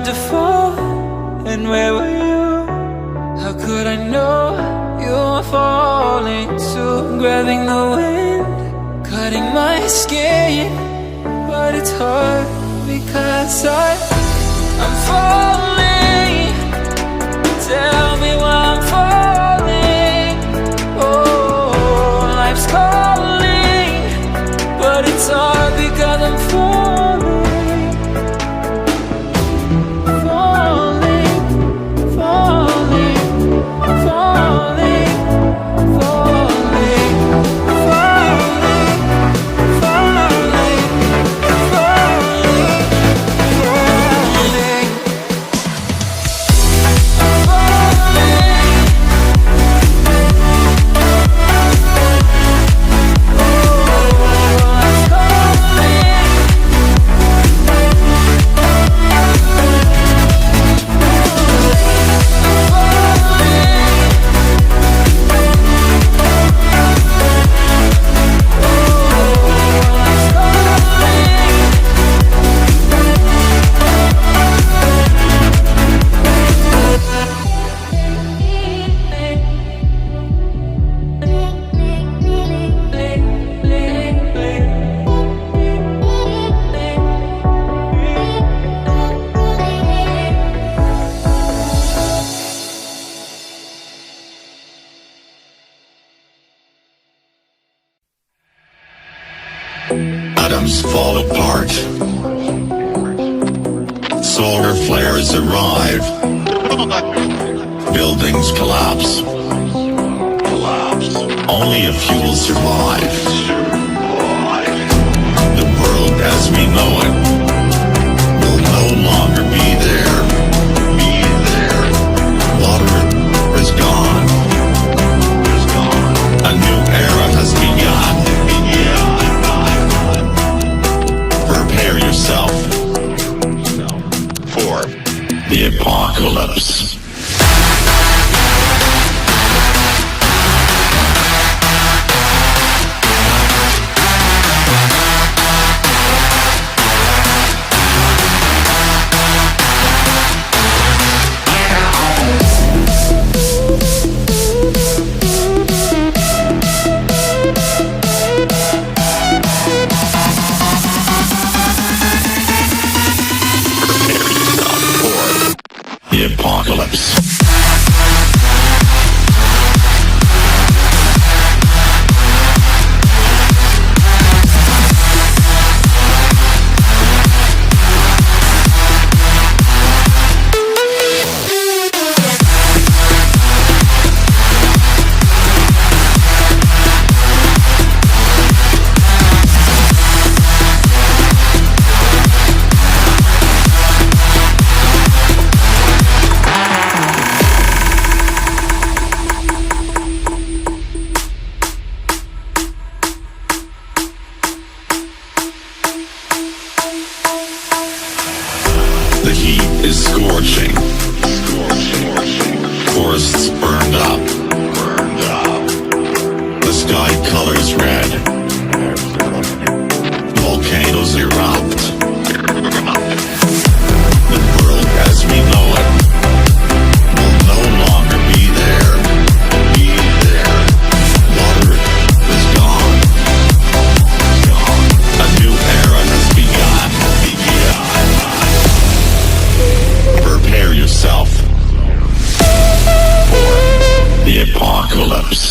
to fall, and where were you? How could I know you were falling too? Grabbing the wind, cutting my skin, but it's hard because I'm falling. Tell me why I'm falling. Oh, life's calling, but it's hard because I'm falling. Atoms fall apart. Solar flares arrive. Buildings collapse. Only a few will survive. The world as we know it will no longer be there. Water is gone. A new era has begun. Prepare yourself for the apocalypse. The apocalypse. The heat is scorching. Forests burned up. The sky colors red. Volcanoes erupt. The world as we know it will no longer be there. Water is gone. A new era has begun. Prepare yourself for the apocalypse.